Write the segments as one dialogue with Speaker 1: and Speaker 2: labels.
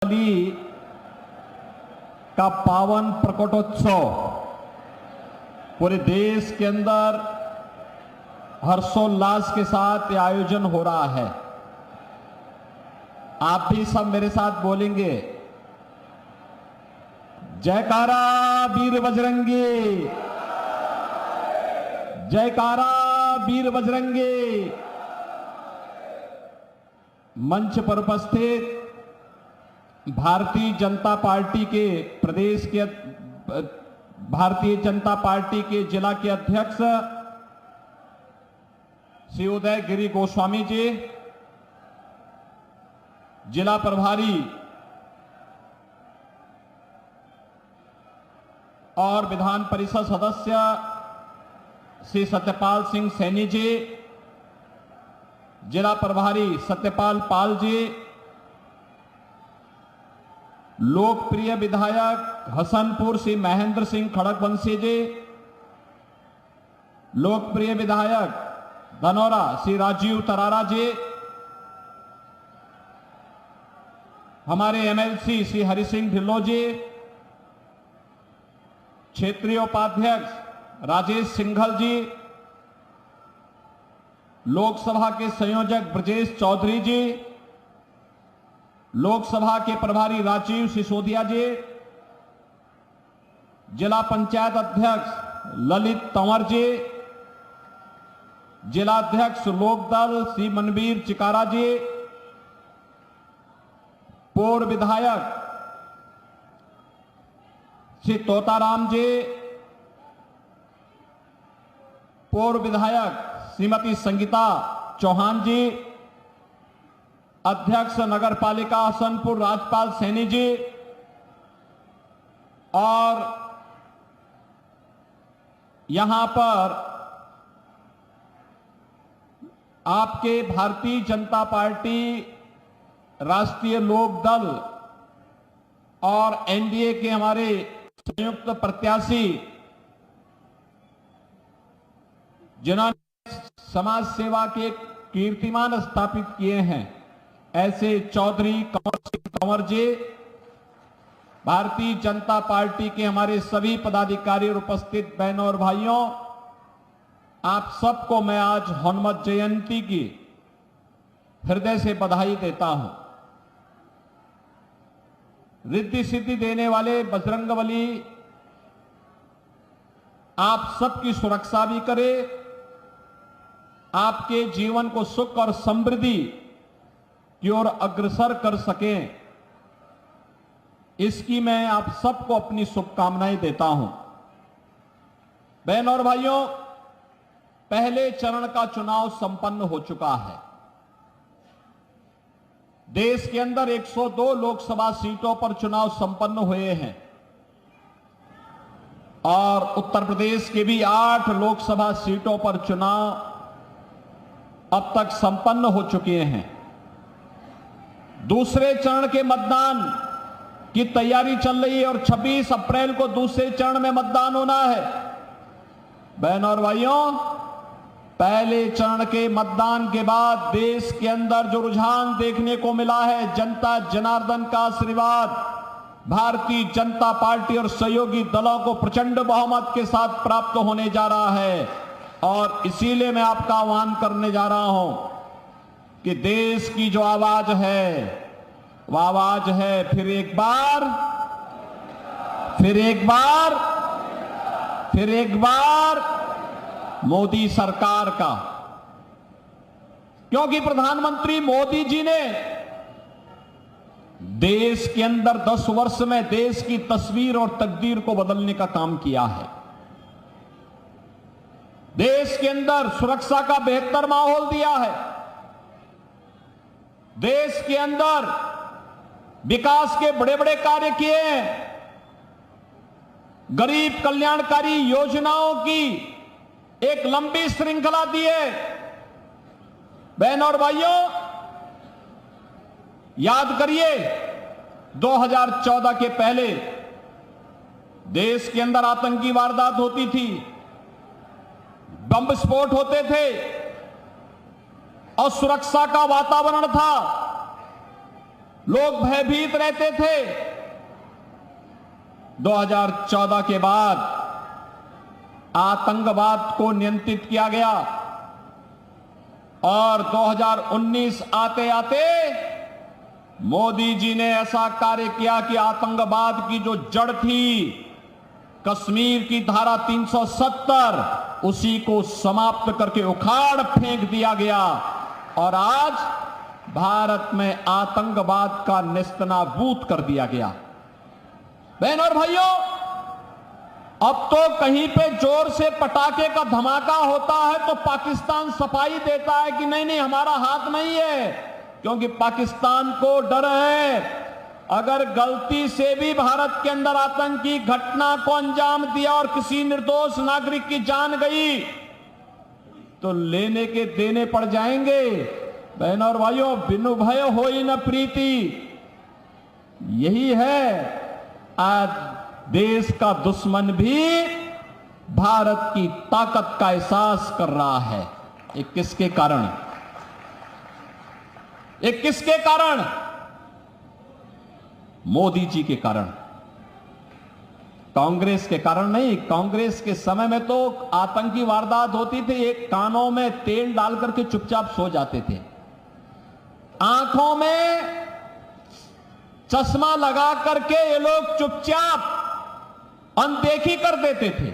Speaker 1: दीपावली का पावन प्रकटोत्सव पूरे देश के अंदर हर्षोल्लास के साथ ये आयोजन हो रहा है। आप भी सब मेरे साथ बोलेंगे, जयकारा वीर बजरंगी, जयकारा वीर बजरंगी। मंच पर उपस्थित भारतीय जनता पार्टी के प्रदेश के भारतीय जनता पार्टी के जिला के अध्यक्ष श्री उदय गिरी गोस्वामी जी, जिला प्रभारी और विधान परिषद सदस्य श्री सत्यपाल सिंह सैनी जी, जिला प्रभारी सत्यपाल पाल जी, लोकप्रिय विधायक हसनपुर श्री महेंद्र सिंह खड़गवंशी जी, लोकप्रिय विधायक धनौरा श्री राजीव तरारा जी, हमारे एमएलसी श्री हरि सिंह ढिल्लों जी, क्षेत्रीय उपाध्यक्ष राजेश सिंघल जी, लोकसभा के संयोजक ब्रजेश चौधरी जी, लोकसभा के प्रभारी राजीव सिसोदिया जी, जिला पंचायत अध्यक्ष ललित तंवर जी, जिलाध्यक्ष लोकदल श्री मनवीर चिकारा जी, पूर्व विधायक श्री तोताराम जी, पूर्व विधायक श्रीमती संगीता चौहान जी, अध्यक्ष नगर पालिका हसनपुर राजपाल सैनी जी और यहां पर आपके भारतीय जनता पार्टी, राष्ट्रीय लोक दल और एनडीए के हमारे संयुक्त प्रत्याशी जिन्होंने समाज सेवा के कीर्तिमान स्थापित किए हैं, ऐसे चौधरी कंवर सिंह कंवर जी, भारतीय जनता पार्टी के हमारे सभी पदाधिकारी और उपस्थित बहनों और भाइयों, आप सबको मैं आज हनुमत जयंती की हृदय से बधाई देता हूं। रिद्धि सिद्धि देने वाले बजरंगबली आप सबकी सुरक्षा भी करे, आपके जीवन को सुख और समृद्धि की ओर अग्रसर कर सकें, इसकी मैं आप सबको अपनी शुभकामनाएं देता हूं। बहनों और भाइयों, पहले चरण का चुनाव संपन्न हो चुका है। देश के अंदर 102 लोकसभा सीटों पर चुनाव संपन्न हुए हैं और उत्तर प्रदेश के भी 8 लोकसभा सीटों पर चुनाव अब तक संपन्न हो चुके हैं। दूसरे चरण के मतदान की तैयारी चल रही है और 26 अप्रैल को दूसरे चरण में मतदान होना है। बहनों और भाइयों, पहले चरण के मतदान के बाद देश के अंदर जो रुझान देखने को मिला है, जनता जनार्दन का आशीर्वाद भारतीय जनता पार्टी और सहयोगी दलों को प्रचंड बहुमत के साथ प्राप्त होने जा रहा है और इसीलिए मैं आपका आह्वान करने जा रहा हूं कि देश की जो आवाज है, वह आवाज है फिर एक बार, फिर एक बार, फिर एक बार मोदी सरकार का। क्योंकि प्रधानमंत्री मोदी जी ने देश के अंदर 10 वर्ष में देश की तस्वीर और तकदीर को बदलने का काम किया है। देश के अंदर सुरक्षा का बेहतर माहौल दिया है, देश के अंदर विकास के बड़े बड़े कार्य किए हैं, गरीब कल्याणकारी योजनाओं की एक लंबी श्रृंखला दी है। बहनों और भाइयों, याद करिए 2014 के पहले देश के अंदर आतंकी वारदात होती थी, बम विस्फोट होते थे और सुरक्षा का वातावरण था। लोग भयभीत रहते थे। 2014 के बाद आतंकवाद को नियंत्रित किया गया और 2019 आते आते मोदी जी ने ऐसा कार्य किया कि आतंकवाद की जो जड़ थी, कश्मीर की धारा 370, उसी को समाप्त करके उखाड़ फेंक दिया गया और आज भारत में आतंकवाद का नेस्तनाबूद कर दिया गया। बहनों और भाइयों, अब तो कहीं पे जोर से पटाखे का धमाका होता है तो पाकिस्तान सफाई देता है कि नहीं नहीं हमारा हाथ नहीं है, क्योंकि पाकिस्तान को डर है अगर गलती से भी भारत के अंदर आतंकी घटना को अंजाम दिया और किसी निर्दोष नागरिक की जान गई तो लेने के देने पड़ जाएंगे। बहनों और भाइयों, बिनु भय होई न प्रीति, यही है आज देश का दुश्मन भी भारत की ताकत का एहसास कर रहा है। ये किसके कारण? ये किसके कारण? मोदी जी के कारण, कांग्रेस के कारण नहीं। कांग्रेस के समय में तो आतंकी वारदात होती थी, एक कानों में तेल डाल करके चुपचाप सो जाते थे, आंखों में चश्मा लगा करके ये लोग चुपचाप अनदेखी कर देते थे।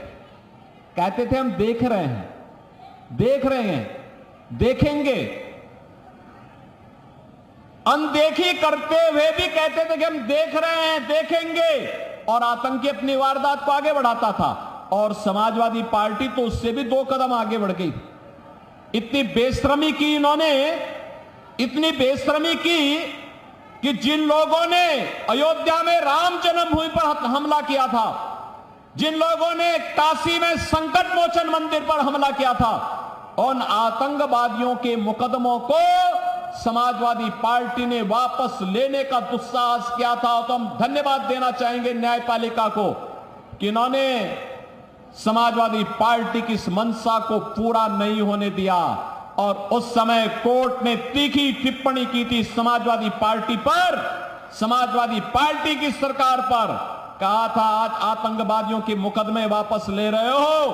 Speaker 1: कहते थे हम देख रहे हैं, देख रहे हैं, देखेंगे। अनदेखी करते हुए भी कहते थे कि हम देख रहे हैं, देखेंगे, और आतंकी अपनी वारदात को आगे बढ़ाता था। और समाजवादी पार्टी तो उससे भी 2 कदम आगे बढ़ गई। इतनी बेशर्मी की इन्होंने, इतनी बेशर्मी की कि जिन लोगों ने अयोध्या में राम जन्मभूमि पर हमला किया था, जिन लोगों ने काशी में संकट मोचन मंदिर पर हमला किया था, उन आतंकवादियों के मुकदमों को समाजवादी पार्टी ने वापस लेने का दुस्साहस किया था। तो हम धन्यवाद देना चाहेंगे न्यायपालिका को कि इन्होंने समाजवादी पार्टी की इस मंशा को पूरा नहीं होने दिया। और उस समय कोर्ट ने तीखी टिप्पणी की थी समाजवादी पार्टी पर, समाजवादी पार्टी की सरकार पर। कहा था आज आतंकवादियों के मुकदमे वापस ले रहे हो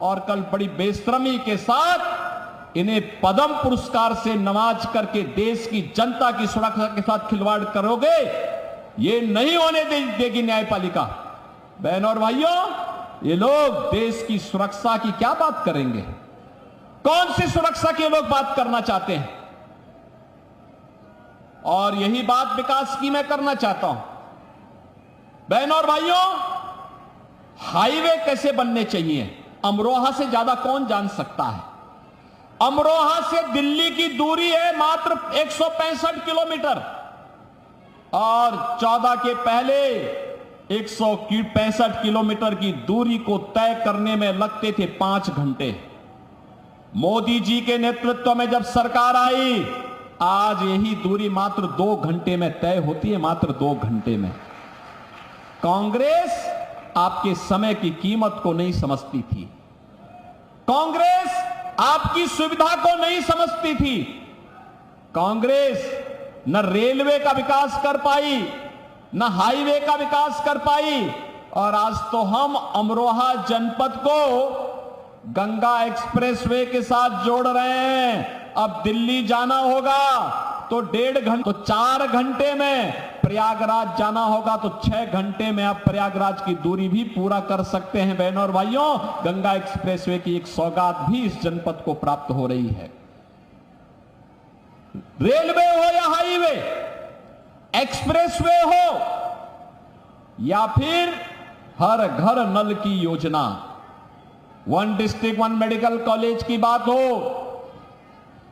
Speaker 1: और कल बड़ी बेशर्मी के साथ इन्हें पद्म पुरस्कार से नवाज करके देश की जनता की सुरक्षा के साथ खिलवाड़ करोगे, ये नहीं होने देगी न्यायपालिका। बहनों और भाइयों, ये लोग देश की सुरक्षा की क्या बात करेंगे? कौन सी सुरक्षा की लोग बात करना चाहते हैं? और यही बात विकास की मैं करना चाहता हूं। बहनों और भाइयों, हाईवे कैसे बनने चाहिए, अमरोहा से ज्यादा कौन जान सकता है? अमरोहा से दिल्ली की दूरी है मात्र 165 किलोमीटर और 14 के पहले 165 किलोमीटर की दूरी को तय करने में लगते थे 5 घंटे। मोदी जी के नेतृत्व में जब सरकार आई, आज यही दूरी मात्र 2 घंटे में तय होती है, मात्र 2 घंटे में। कांग्रेस आपके समय की कीमत को नहीं समझती थी, कांग्रेस आपकी सुविधा को नहीं समझती थी। कांग्रेस न रेलवे का विकास कर पाई, न हाईवे का विकास कर पाई, और आज तो हम अमरोहा जनपद को गंगा एक्सप्रेसवे के साथ जोड़ रहे हैं। अब दिल्ली जाना होगा तो 1.5 घंटे, तो 4 घंटे में, प्रयागराज जाना होगा तो 6 घंटे में आप प्रयागराज की दूरी भी पूरा कर सकते हैं। बहनों और भाइयों, गंगा एक्सप्रेसवे की एक सौगात भी इस जनपद को प्राप्त हो रही है। रेलवे हो या हाईवे, एक्सप्रेसवे हो या फिर हर घर नल की योजना, 1 डिस्ट्रिक्ट 1 मेडिकल कॉलेज की बात हो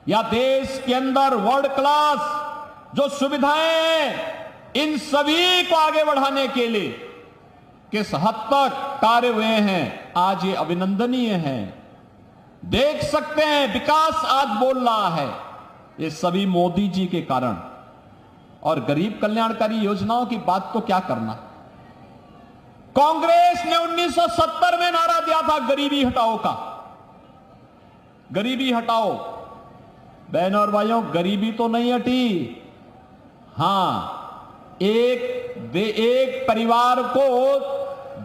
Speaker 1: या देश के अंदर वर्ल्ड क्लास जो सुविधाएं हैं, इन सभी को आगे बढ़ाने के लिए किस हद तक कार्य हुए हैं, आज ये अभिनंदनीय है। देख सकते हैं विकास आज बोल रहा है, ये सभी मोदी जी के कारण। और गरीब कल्याणकारी योजनाओं की बात तो क्या करना। कांग्रेस ने 1970 में नारा दिया था गरीबी हटाओ का, गरीबी हटाओ। बहनों और भाइयों, गरीबी तो नहीं हटी, हां एक परिवार को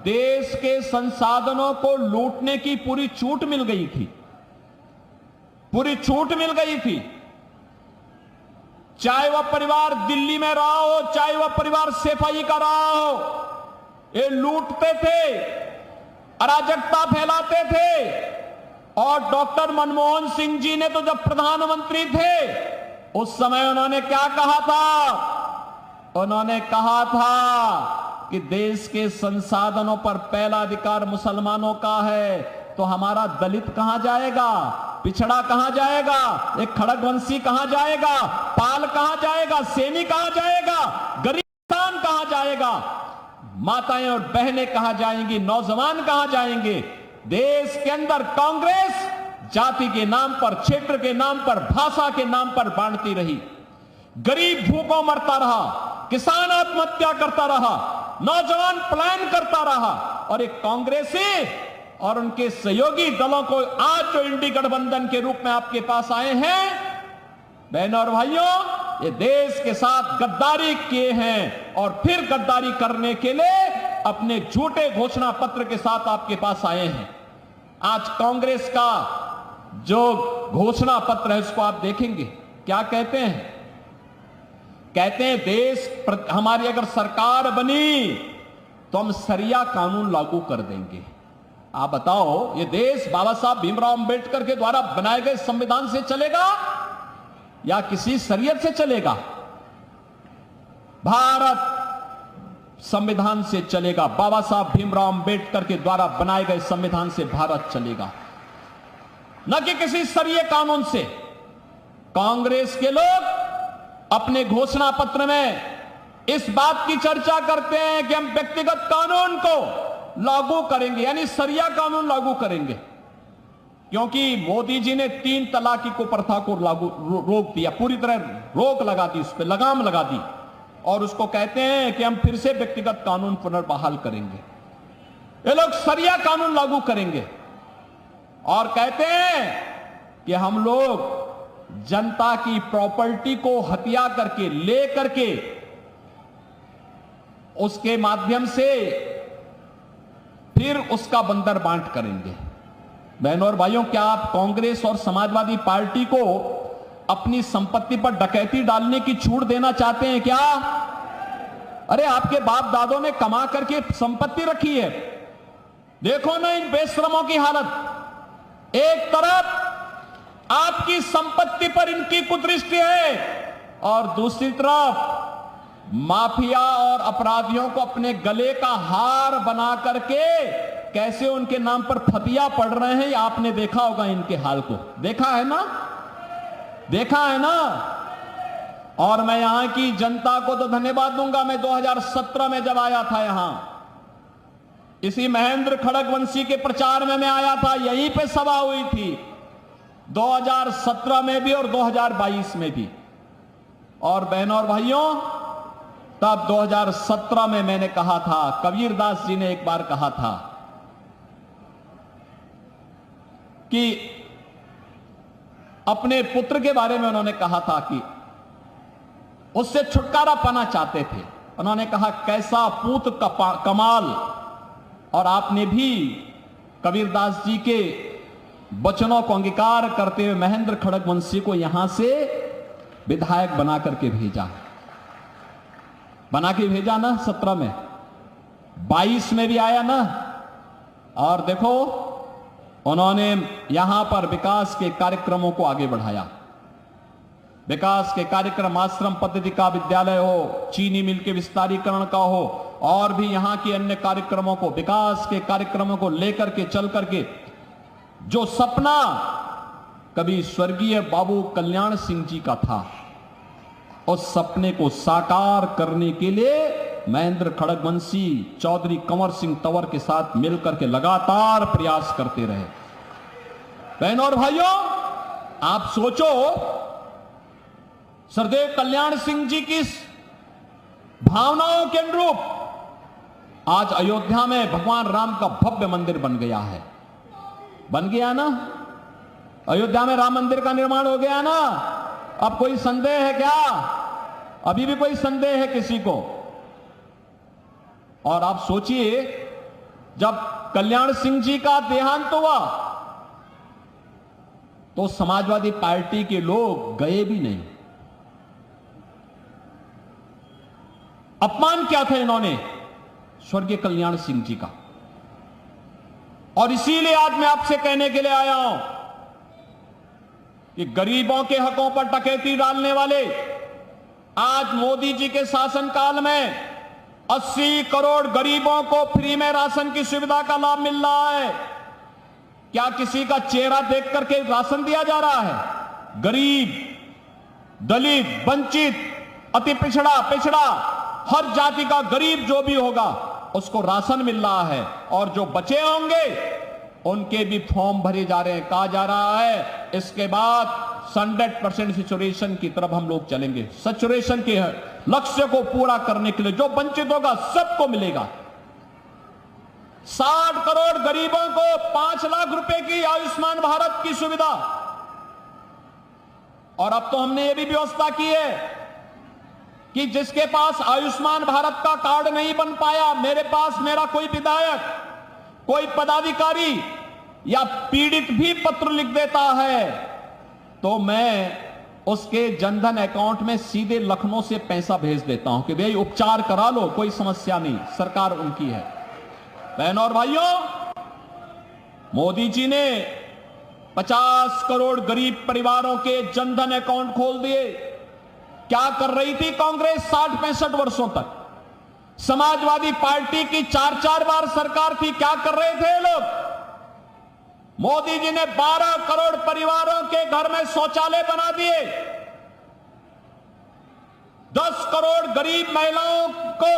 Speaker 1: देश के संसाधनों को लूटने की पूरी छूट मिल गई थी, पूरी छूट मिल गई थी। चाहे वह परिवार दिल्ली में रहा हो, चाहे वह परिवार सफाई का रहा हो, ये लूटते थे, अराजकता फैलाते थे। और डॉक्टर मनमोहन सिंह जी ने तो जब प्रधानमंत्री थे उस समय उन्होंने क्या कहा था? उन्होंने कहा था कि देश के संसाधनों पर पहला अधिकार मुसलमानों का है, तो हमारा दलित कहां जाएगा, पिछड़ा कहां जाएगा, एक खड़गवंशी कहां जाएगा, पाल कहां जाएगा, सैनी कहां जाएगा, गरीब किसान कहां जाएगा, माताएं और बहनें कहां जाएंगी, नौजवान कहां जाएंगे? देश के अंदर कांग्रेस जाति के नाम पर, क्षेत्र के नाम पर, भाषा के नाम पर बांटती रही। गरीब भूखों मरता रहा, किसान आत्महत्या करता रहा, नौजवान पलायन करता रहा। और एक कांग्रेसी और उनके सहयोगी दलों को आज जो इंडी गठबंधन के रूप में आपके पास आए हैं, बहनों और भाइयों, ये देश के साथ गद्दारी किए हैं और फिर गद्दारी करने के लिए अपने झूठे घोषणा पत्र के साथ आपके पास आए हैं। आज कांग्रेस का जो घोषणा पत्र है उसको आप देखेंगे, क्या कहते हैं? कहते हैं देश हमारी अगर सरकार बनी तो हम सरिया कानून लागू कर देंगे। आप बताओ, ये देश बाबा साहब भीमराव अंबेडकर के द्वारा बनाए गए संविधान से चलेगा या किसी शरीयत से चलेगा? भारत संविधान से चलेगा। बाबा साहब भीमराव अंबेडकर के द्वारा बनाए गए संविधान से भारत चलेगा, न कि किसी शरीय कानून से। कांग्रेस के लोग अपने घोषणा पत्र में इस बात की चर्चा करते हैं कि हम व्यक्तिगत कानून को लागू करेंगे, यानी शरिया कानून लागू करेंगे, क्योंकि मोदी जी ने 3 तलाक की प्रथा को रोक दिया, पूरी तरह रोक लगा दी, उस पर लगाम लगा दी। और उसको कहते हैं कि हम फिर से व्यक्तिगत कानून पुनर्बहाल करेंगे। ये लोग शरिया कानून लागू करेंगे और कहते हैं कि हम लोग जनता की प्रॉपर्टी को हत्या करके, ले करके, उसके माध्यम से फिर उसका बंदर बांट करेंगे। बहनों और भाइयों, क्या आप कांग्रेस और समाजवादी पार्टी को अपनी संपत्ति पर डकैती डालने की छूट देना चाहते हैं क्या? अरे आपके बाप दादों ने कमा करके संपत्ति रखी है, देखो ना इन बेशरमों की हालत। एक तरफ आपकी संपत्ति पर इनकी कुदृष्टि है और दूसरी तरफ माफिया और अपराधियों को अपने गले का हार बना करके कैसे उनके नाम पर फतिया पड़ रहे हैं, आपने देखा होगा इनके हाल को। देखा है ना, देखा है ना। और मैं यहां की जनता को तो धन्यवाद दूंगा। मैं 2017 में जब आया था यहां, इसी महेंद्र खड़गवंशी के प्रचार में मैं आया था, यहीं पे सभा हुई थी 2017 में भी और 2022 में भी। और बहनों और भाइयों, तब 2017 में मैंने कहा था, कबीरदास जी ने एक बार कहा था कि अपने पुत्र के बारे में उन्होंने कहा था कि उससे छुटकारा पाना चाहते थे। उन्होंने कहा कैसा पूत कमाल। और आपने भी कबीरदास जी के वचनों को अंगीकार करते हुए महेंद्र खड़गवंशी को यहां से विधायक बना करके भेजा, बना के भेजा ना 17 में, 22 में भी आया ना। और देखो उन्होंने यहां पर विकास के कार्यक्रमों को आगे बढ़ाया। विकास के कार्यक्रम, आश्रम पद्धति का विद्यालय हो, चीनी मिल के विस्तारीकरण का हो, और भी यहां के अन्य कार्यक्रमों को, विकास के कार्यक्रमों को लेकर के चल करके जो सपना कभी स्वर्गीय बाबू कल्याण सिंह जी का था, उस सपने को साकार करने के लिए महेंद्र खड़गवंशी चौधरी कंवर सिंह तंवर के साथ मिलकर के लगातार प्रयास करते रहे। बहनों और भाइयों, आप सोचो, सरदेव कल्याण सिंह जी की भावनाओं के अनुरूप आज अयोध्या में भगवान राम का भव्य मंदिर बन गया है। बन गया ना, अयोध्या में राम मंदिर का निर्माण हो गया ना। अब कोई संदेह है क्या? अभी भी कोई संदेह है किसी को? और आप सोचिए, जब कल्याण सिंह जी का देहांत हुआ तो समाजवादी पार्टी के लोग गए भी नहीं। अपमान क्या था इन्होंने स्वर्गीय कल्याण सिंह जी का। और इसीलिए आज मैं आपसे कहने के लिए आया हूं कि गरीबों के हकों पर डकैती डालने वाले आज मोदी जी के शासनकाल में 80 करोड़ गरीबों को फ्री में राशन की सुविधा का लाभ मिल रहा है। क्या किसी का चेहरा देख करके राशन दिया जा रहा है? गरीब, दलित, वंचित, अति पिछड़ा, हर जाति का गरीब जो भी होगा उसको राशन मिल रहा है। और जो बचे होंगे उनके भी फॉर्म भरे जा रहे हैं। कहा जा रहा है इसके बाद 100% सैचुरेशन की तरफ हम लोग चलेंगे। सैचुरेशन के लक्ष्य को पूरा करने के लिए जो वंचित होगा सबको मिलेगा। 60 करोड़ गरीबों को 5 लाख रुपए की आयुष्मान भारत की सुविधा। और अब तो हमने यह भी व्यवस्था की है कि जिसके पास आयुष्मान भारत का कार्ड नहीं बन पाया, मेरे पास मेरा कोई विधायक, कोई पदाधिकारी या पीड़ित भी पत्र लिख देता है तो मैं उसके जनधन अकाउंट में सीधे लखनऊ से पैसा भेज देता हूं कि भाई उपचार करा लो, कोई समस्या नहीं, सरकार उनकी है। बहनों और भाइयों, मोदी जी ने 50 करोड़ गरीब परिवारों के जनधन अकाउंट खोल दिए। क्या कर रही थी कांग्रेस 60-65 वर्षों तक? समाजवादी पार्टी की 4-4 बार सरकार थी, क्या कर रहे थे लोग? मोदी जी ने 12 करोड़ परिवारों के घर में शौचालय बना दिए। 10 करोड़ गरीब महिलाओं को,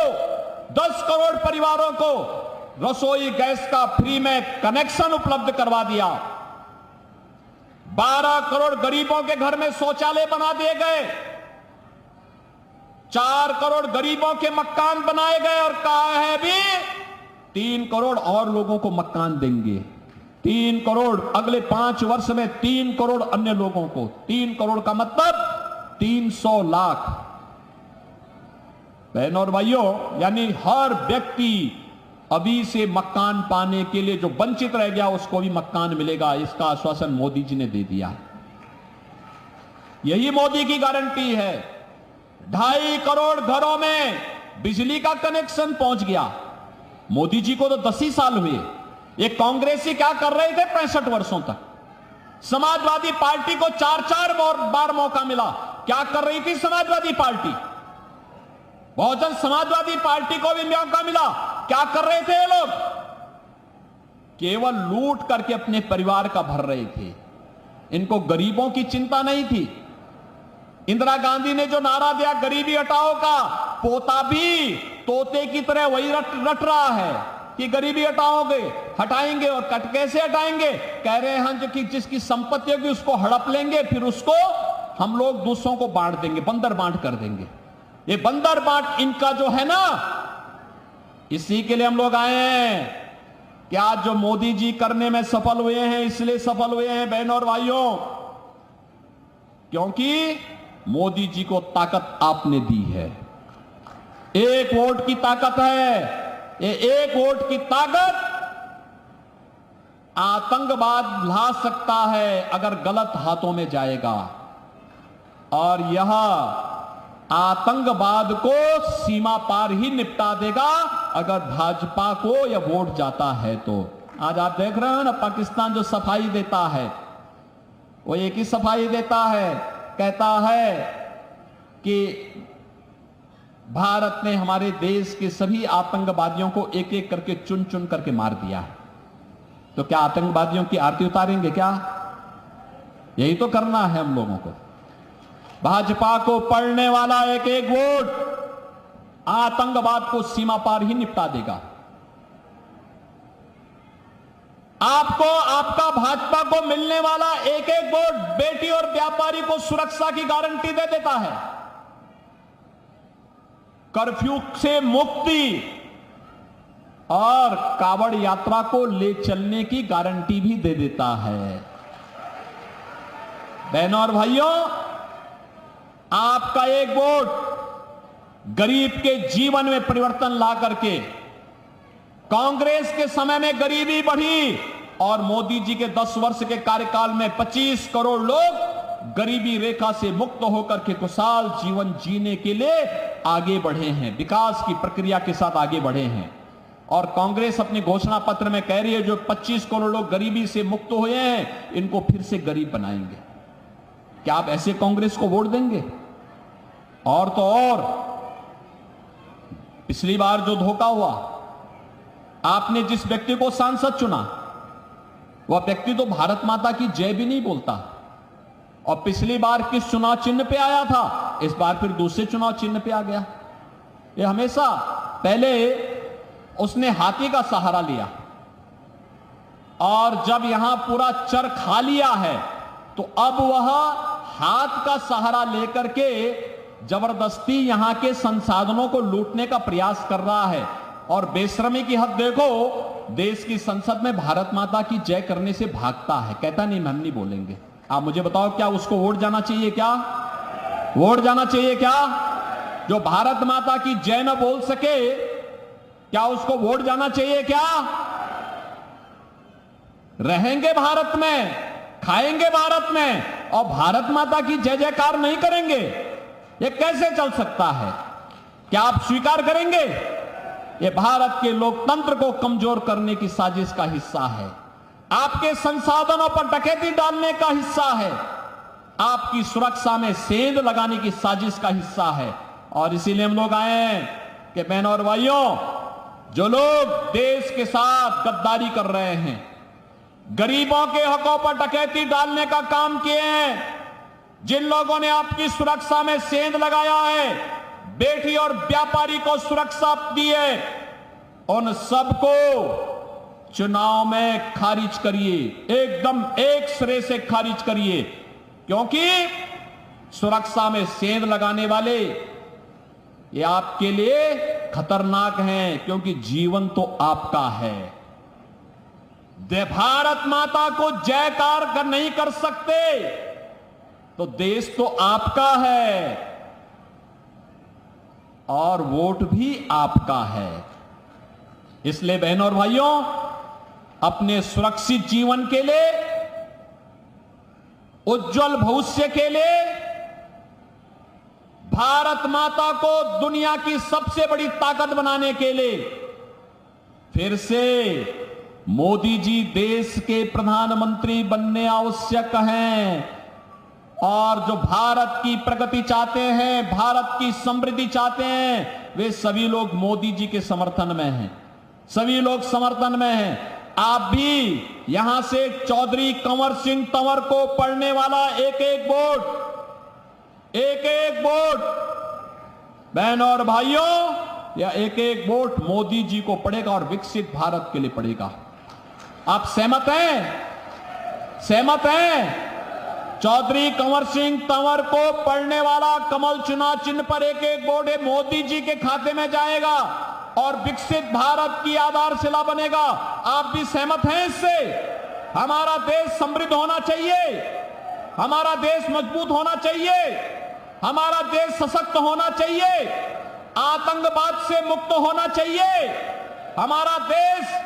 Speaker 1: 10 करोड़ परिवारों को रसोई गैस का फ्री में कनेक्शन उपलब्ध करवा दिया। 12 करोड़ गरीबों के घर में शौचालय बना दिए गए। 4 करोड़ गरीबों के मकान बनाए गए और कहा है भी 3 करोड़ और लोगों को मकान देंगे। 3 करोड़ अगले 5 वर्ष में 3 करोड़ अन्य लोगों को। 3 करोड़ का मतलब 300 लाख। बहनों और भाइयों, यानी हर व्यक्ति अभी से मकान पाने के लिए जो वंचित रह गया उसको भी मकान मिलेगा। इसका आश्वासन मोदी जी ने दे दिया। यही मोदी की गारंटी है। 2.5 करोड़ घरों में बिजली का कनेक्शन पहुंच गया। मोदी जी को तो 10 ही साल हुए। ये कांग्रेसी क्या कर रहे थे 65 वर्षों तक? समाजवादी पार्टी को 4-4 बार मौका मिला। क्या कर रही थी समाजवादी पार्टी? बहुजन समाजवादी पार्टी को भी मौका मिला। क्या कर रहे थे ये लोग? केवल लूट करके अपने परिवार का भर रहे थे। इनको गरीबों की चिंता नहीं थी। इंदिरा गांधी ने जो नारा दिया गरीबी हटाओ का, पोता भी तोते की तरह वही रट रहा है कि गरीबी हटाएंगे। और कट कैसे हटाएंगे? कह रहे हैं जो कि जिसकी संपत्ति होगी उसको हड़प लेंगे, फिर उसको हम लोग दूसरों को बांट देंगे, बंदर बांट कर देंगे। ये बंदर बांट इनका जो है ना, इसी के लिए हम लोग आए हैं कि आज जो मोदी जी करने में सफल हुए हैं, इसलिए सफल हुए हैं बहनों और भाइयों, क्योंकि मोदी जी को ताकत आपने दी है। 1 वोट की ताकत है। ये 1 वोट की ताकत आतंकवाद ला सकता है अगर गलत हाथों में जाएगा। और यह आतंकवाद को सीमा पार ही निपटा देगा अगर भाजपा को यह वोट जाता है तो। आज आप देख रहे हो ना, पाकिस्तान जो सफाई देता है वो एक ही सफाई देता है, कहता है कि भारत ने हमारे देश के सभी आतंकवादियों को एक एक करके चुन चुन करके मार दिया है। तो क्या आतंकवादियों की आरती उतारेंगे क्या? यही तो करना है हम लोगों को। भाजपा को पड़ने वाला एक एक वोट आतंकवाद को सीमा पार ही निपटा देगा। आपको आपका भाजपा को मिलने वाला एक एक वोट बेटी और व्यापारी को सुरक्षा की गारंटी दे देता है। कर्फ्यू से मुक्ति और कावड़ यात्रा को ले चलने की गारंटी भी दे देता है। बहनों और भाइयों, आपका एक वोट गरीब के जीवन में परिवर्तन ला करके कांग्रेस के समय में गरीबी बढ़ी और मोदी जी के 10 वर्ष के कार्यकाल में 25 करोड़ लोग गरीबी रेखा से मुक्त होकर के खुशहाल जीवन जीने के लिए आगे बढ़े हैं, विकास की प्रक्रिया के साथ आगे बढ़े हैं। और कांग्रेस अपने घोषणा पत्र में कह रही है जो 25 करोड़ लोग गरीबी से मुक्त हुए हैं इनको फिर से गरीब बनाएंगे। क्या आप ऐसे कांग्रेस को वोट देंगे? और तो और पिछली बार जो धोखा हुआ, आपने जिस व्यक्ति को सांसद चुना वह व्यक्ति तो भारत माता की जय भी नहीं बोलता। और पिछली बार किस चुनाव चिन्ह पे आया था, इस बार फिर दूसरे चुनाव चिन्ह पे आ गया। ये हमेशा पहले उसने हाथी का सहारा लिया और जब यहां पूरा चर खा लिया है तो अब वह हाथ का सहारा लेकर के जबरदस्ती यहां के संसाधनों को लूटने का प्रयास कर रहा है। और बेशर्मी की हद देखो, देश की संसद में भारत माता की जय करने से भागता है, कहता नहीं हम नहीं बोलेंगे। आप मुझे बताओ क्या उसको वोट जाना चाहिए? क्या वोट जाना चाहिए? क्या जो भारत माता की जय न बोल सके क्या उसको वोट जाना चाहिए? क्या रहेंगे भारत में, खाएंगे भारत में और भारत माता की जय जयकार नहीं करेंगे? ये कैसे चल सकता है? क्या आप स्वीकार करेंगे? ये भारत के लोकतंत्र को कमजोर करने की साजिश का हिस्सा है, आपके संसाधनों पर डकैती डालने का हिस्सा है, आपकी सुरक्षा में सेंध लगाने की साजिश का हिस्सा है। और इसीलिए हम लोग आए हैं कि बहनों और भाइयों, जो लोग देश के साथ गद्दारी कर रहे हैं, गरीबों के हकों पर डकैती डालने का काम किए हैं, जिन लोगों ने आपकी सुरक्षा में सेंध लगाया है, बेटी और व्यापारी को सुरक्षा दी है, उन सबको चुनाव में खारिज करिए, एकदम एक सिरे से खारिज करिए। क्योंकि सुरक्षा में सेंध लगाने वाले ये आपके लिए खतरनाक हैं, क्योंकि जीवन तो आपका है। भारत माता को जयकार कर नहीं कर सकते तो देश तो आपका है और वोट भी आपका है। इसलिए बहनों और भाइयों, अपने सुरक्षित जीवन के लिए, उज्जवल भविष्य के लिए, भारत माता को दुनिया की सबसे बड़ी ताकत बनाने के लिए फिर से मोदी जी देश के प्रधानमंत्री बनने आवश्यक हैं। और जो भारत की प्रगति चाहते हैं, भारत की समृद्धि चाहते हैं, वे सभी लोग मोदी जी के समर्थन में हैं, सभी लोग समर्थन में हैं। आप भी यहां से चौधरी कंवर सिंह तंवर को पढ़ने वाला एक एक वोट, एक एक वोट, बहनों और भाइयों, या एक एक वोट मोदी जी को पड़ेगा और विकसित भारत के लिए पड़ेगा। आप सहमत हैं? सहमत हैं? चौधरी कंवर सिंह तंवर को पढ़ने वाला कमल चुनाव चिन्ह पर एक एक वोट है मोदी जी के खाते में जाएगा और विकसित भारत की आधारशिला बनेगा। आप भी सहमत हैं इससे? हमारा देश समृद्ध होना चाहिए, हमारा देश मजबूत होना चाहिए, हमारा देश सशक्त होना चाहिए, आतंकवाद से मुक्त होना चाहिए, हमारा देश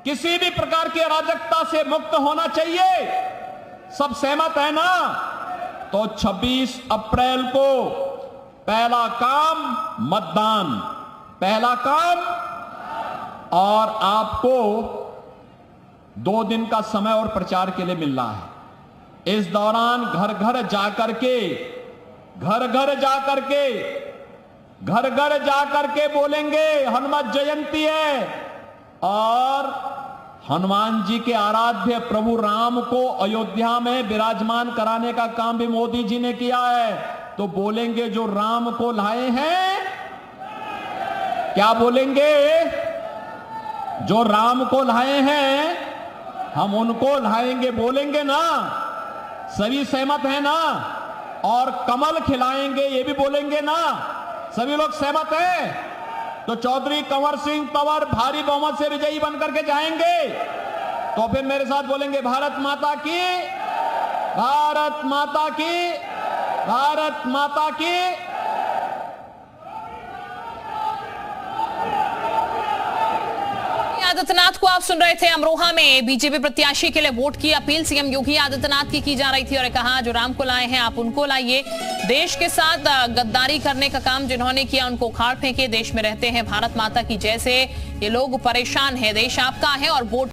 Speaker 1: किसी भी प्रकार की अराजकता से मुक्त होना चाहिए। सब सहमत है ना? तो 26 अप्रैल को पहला काम मतदान, पहला काम। और आपको 2 दिन का समय और प्रचार के लिए मिल रहा है। इस दौरान घर घर जाकर के, घर घर जाकर के, घर घर जाकर के बोलेंगे हनुमान जयंती है। और हनुमान जी के आराध्य प्रभु राम को अयोध्या में विराजमान कराने का काम भी मोदी जी ने किया है। तो बोलेंगे जो राम को लाए हैं, क्या बोलेंगे? जो राम को लाए हैं हम उनको लाएंगे, बोलेंगे ना? सभी सहमत है ना? और कमल खिलाएंगे, ये भी बोलेंगे ना? सभी लोग सहमत हैं? तो चौधरी कंवर सिंह तंवर भारी बहुमत से विजयी बनकर के जाएंगे। तो फिर मेरे साथ बोलेंगे भारत माता की, भारत माता की, भारत माता की।
Speaker 2: आदित्यनाथ को आप सुन रहे थे। अमरोहा में बीजेपी प्रत्याशी के लिए वोट की अपील सीएम योगी आदित्यनाथ की जा रही थी और कहा जो राम को लाए हैं आप उनको लाइए। देश के साथ गद्दारी करने का काम जिन्होंने किया उनको उखाड़ फेंके। देश में रहते हैं भारत माता की जय से ये लोग परेशान है। देश आपका है और वोट